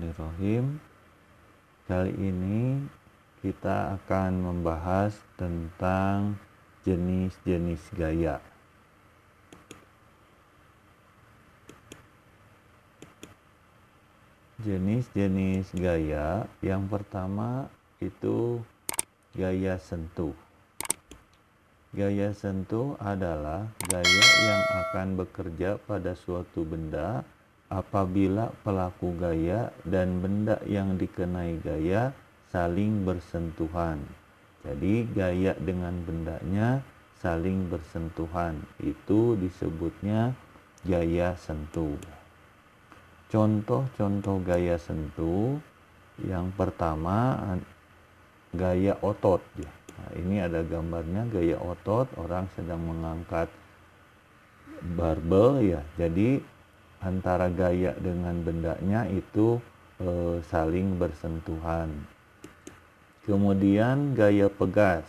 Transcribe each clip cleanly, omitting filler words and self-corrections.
Bismillahirrahmanirrahim. Kali ini kita akan membahas tentang jenis-jenis gaya. Jenis-jenis gaya yang pertama itu gaya sentuh. Gaya sentuh adalah gaya yang akan bekerja pada suatu benda apabila pelaku gaya dan benda yang dikenai gaya saling bersentuhan. Jadi gaya dengan bendanya saling bersentuhan, itu disebutnya gaya sentuh. Contoh-contoh gaya sentuh, yang pertama gaya otot. Nah, ini ada gambarnya gaya otot, orang sedang mengangkat barbel ya. Jadi antara gaya dengan bendanya itu saling bersentuhan. Kemudian gaya pegas.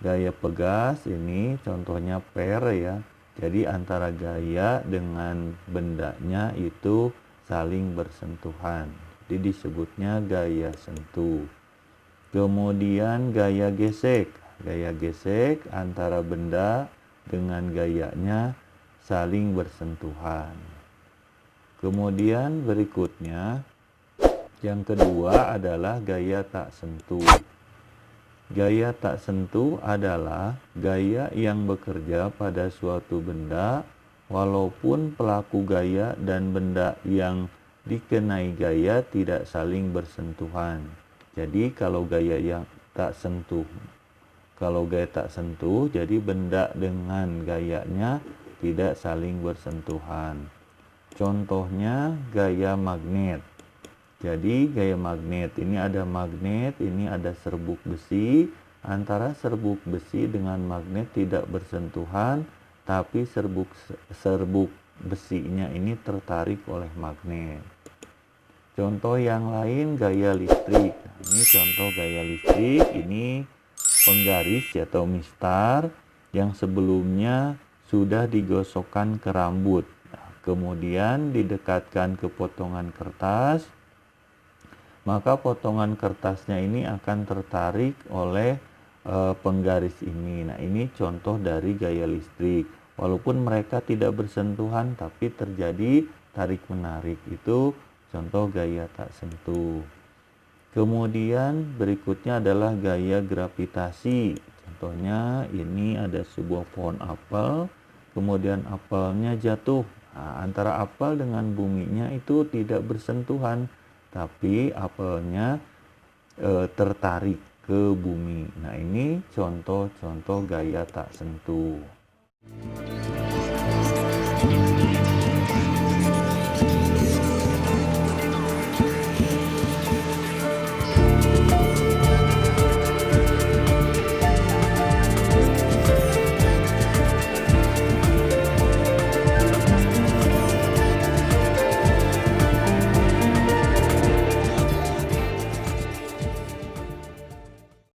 Gaya pegas ini contohnya per ya. Jadi antara gaya dengan bendanya itu saling bersentuhan. Jadi disebutnya gaya sentuh. Kemudian gaya gesek. Gaya gesek antara benda dengan gayanya saling bersentuhan. Kemudian berikutnya yang kedua adalah gaya tak sentuh. Gaya tak sentuh adalah gaya yang bekerja pada suatu benda walaupun pelaku gaya dan benda yang dikenai gaya tidak saling bersentuhan. Jadi kalau gaya tak sentuh, jadi benda dengan gayanya tidak saling bersentuhan. Contohnya gaya magnet. Jadi gaya magnet ini ada magnet, ini ada serbuk besi. Antara serbuk besi dengan magnet tidak bersentuhan, tapi serbuk besinya ini tertarik oleh magnet. Contoh yang lain gaya listrik. Nah, ini contoh gaya listrik, ini penggaris atau mistar yang sebelumnya sudah digosokkan ke rambut. Nah, kemudian didekatkan ke potongan kertas, maka potongan kertasnya ini akan tertarik oleh penggaris ini. Nah, ini contoh dari gaya listrik. Walaupun mereka tidak bersentuhan tapi terjadi tarik-menarik. Itu contoh gaya tak sentuh. Kemudian berikutnya adalah gaya gravitasi. Contohnya ini ada sebuah pohon apel, kemudian apelnya jatuh. Nah, antara apel dengan buminya itu tidak bersentuhan, tapi apelnya tertarik ke bumi. Nah, ini contoh-contoh gaya tak sentuh.